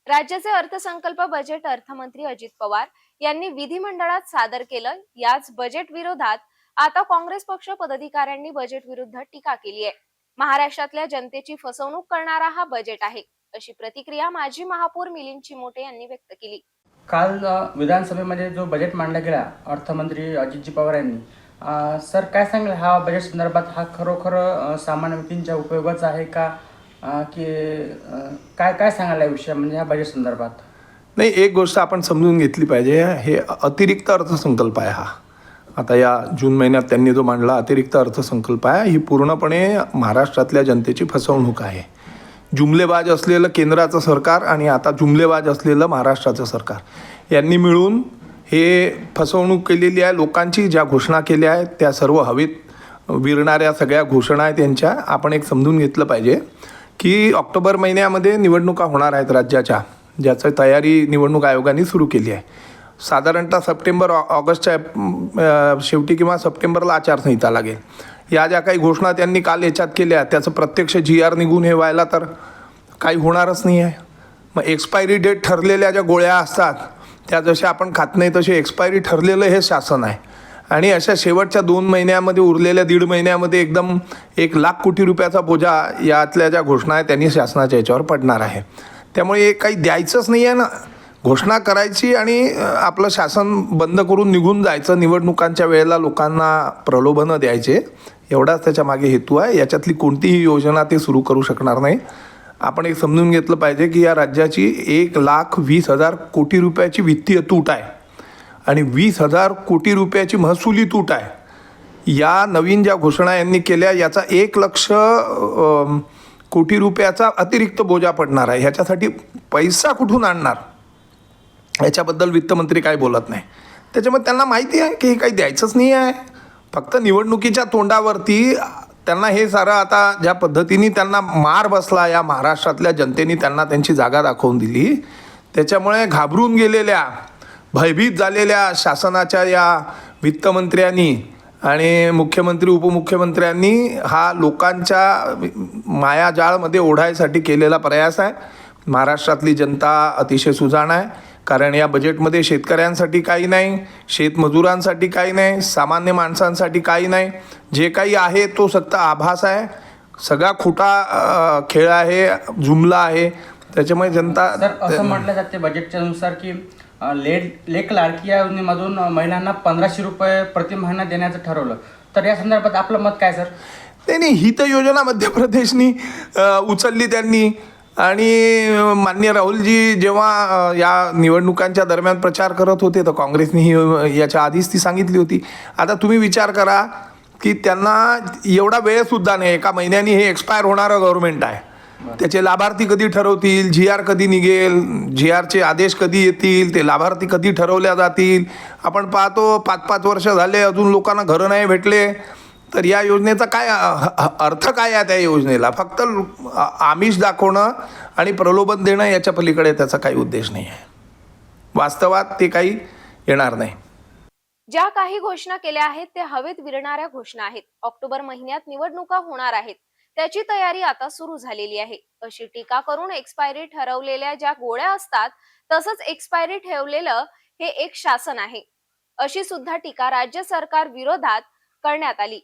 राज्याचे अर्थसंकल्प बजेट अर्थमंत्री अजित पवार यांनी विधिमंडळात सादर केलं। याच बजेट विरोधात आता काँग्रेस पक्ष पदाधिकाऱ्यांनी बजेट विरुद्ध टीका केली आहे। महाराष्ट्रातल्या जनतेची फसवणूक करणारा हा बजेट आहे, अशी प्रतिक्रिया माजी महापौर मिलिंद चिमोटे यांनी व्यक्त केली। काल विधानसभेमध्ये जो बजेट मांडला गेला अर्थमंत्री अजितजी पवार यांनी, सर काय सांगेल हा बजेट संदर्भात? हा खरोखर सामान्य व्यक्तींच्या उपयोगाचा आहे का, की काय काय सांगायला विषय म्हणजे ह्या बजेट संदर्भात? नाही, एक गोष्ट आपण समजून घेतली पाहिजे, हे अतिरिक्त अर्थसंकल्प आहे. हा आता या जून महिन्यात त्यांनी जो मांडला अतिरिक्त अर्थसंकल्प आहे, ही पूर्णपणे महाराष्ट्रातल्या जनतेची फसवणूक आहे. जुमलेबाज असलेलं केंद्राचं सरकार आणि आता जुमलेबाज असलेलं महाराष्ट्राचं सरकार यांनी मिळून हे फसवणूक केलेली आहे. लोकांची ज्या घोषणा केल्या आहेत त्या सर्व हवेत विरणाऱ्या सगळ्या घोषणा आहेत त्यांच्या. आपण एक समजून घेतलं पाहिजे की ऑक्टोबर महिन्यामध्ये निवडणुका होणार आहेत राज्याच्या, ज्याची तयारी निवडणूक आयोगाने सुरू केली आहे. साधारणतः सप्टेंबर ऑगस्टच्या शेवटी किंवा सप्टेंबरला आचारसंहिता लागेल. या ज्या काही घोषणा त्यांनी काल याच्यात केल्या त्याचं प्रत्यक्ष GR निघून हे व्हायला तर काही होणारच नाही आहे. मग एक्सपायरी डेट ठरलेल्या ज्या गोळ्या असतात त्या जशा आपण खात नाही तसे एक्सपायरी ठरलेलं हे शासन आहे. आणि अशा शेवटच्या 2 महिन्यामध्ये उरलेल्या 1.5 महिन्यामध्ये एकदम 1,00,000 कोटी रुपयाचा बोजा यातल्या ज्या घोषणा आहेत त्यांनी शासनाच्या याच्यावर पडणार आहे. त्यामुळे हे काही द्यायचंच नाही आहे ना. घोषणा करायची आणि आपलं शासन बंद करून निघून जायचं. निवडणुकांच्या वेळेला लोकांना प्रलोभनं द्यायचे, एवढाच त्याच्या मागे हेतू आहे. याच्यातली कोणतीही योजना ते सुरू करू शकणार नाही. आपण एक समजून घेतलं पाहिजे की या राज्याची 1,20,000 कोटी रुपयाची वित्तीय तूट आहे आणि 20,000 कोटी रुपयाची महसुली तूट आहे. या नवीन ज्या घोषणा यांनी केल्या याचा 1,00,000 कोटी रुपयाचा अतिरिक्त बोजा पडणार आहे. ह्याच्यासाठी पैसा कुठून आणणार याच्याबद्दल वित्तमंत्री काय बोलत नाही. त्याच्यामुळे त्यांना माहिती आहे की हे काही द्यायचंच नाही आहे. फक्त निवडणुकीच्या तोंडावरती त्यांना हे सारं, आता ज्या पद्धतीने त्यांना मार बसला या महाराष्ट्रातल्या जनतेने त्यांना त्यांची जागा दाखवून दिली, त्याच्यामुळे घाबरून गेलेल्या भयभीत झालेल्या शासनाच्या या वित्तमंत्र्यांनी आणि मुख्यमंत्री उपमुख्यमंत्र्यांनी हा लोकांच्या मायाजाळमध्ये ओढायसाठी केलेला प्रयास आहे. महाराष्ट्रातली जनता अतिशय सुजाण आहे, कारण या बजेटमध्ये शेतकऱ्यांसाठी काही नाही, शेतमजुरांसाठी काही नाही, सामान्य माणसांसाठी काही नाही. जे काही आहे तो फक्त आभास आहे, सगळा खोटा खेळ आहे, जुमला आहे. त्याच्यामुळे जनता असं म्हटलं जाते बजेटच्या नुसार की लेक लाडकी या योजनेमधून महिलांना 1,500 रुपये प्रति महिना देण्याचं ठरवलं. तर या संदर्भात आपलं मत काय सर? नाही, ही तर योजना मध्य प्रदेशनी उचलली त्यांनी. आणि माननीय राहुलजी जेव्हा या निवडणुकांच्या दरम्यान प्रचार करत होते तर काँग्रेसने ही याच्या आधीच ती सांगितली होती. आता तुम्ही विचार करा की त्यांना एवढा वेळसुद्धा नाही, 1 महिन्याने हे एक्सपायर होणारं गव्हर्नमेंट आहे. त्याचे लाभार्थी कधी ठरवतील, GR कधी निघेल, GRचे आदेश कधी येतील, ते लाभार्थी कधी ठरवल्या जातील. आपण पाहतो 5-5 वर्ष झाले अजून लोकांना घरं नाही भेटले. तर या योजनेचा काय अर्थ काय आहे? त्या योजनेला फक्त आमिष दाखवणं आणि प्रलोभन देणं, याच्या पलीकडे त्याचा काही उद्देश नाही आहे. वास्तवात ते काही येणार नाही. ज्या काही घोषणा केल्या आहेत त्या हवेत विरणाऱ्या घोषणा आहेत. ऑक्टोबर महिन्यात निवडणुका होणार आहेत, त्याची तयारी आता सुरू झालेली आहे, अशी टीका करून एक्सपायरी ठरवलेल्या ज्या गोळ्या असतात तसंच एक्सपायरी ठेवलेलं हे एक शासन आहे, अशी सुद्धा टीका राज्य सरकार विरोधात करण्यात आली.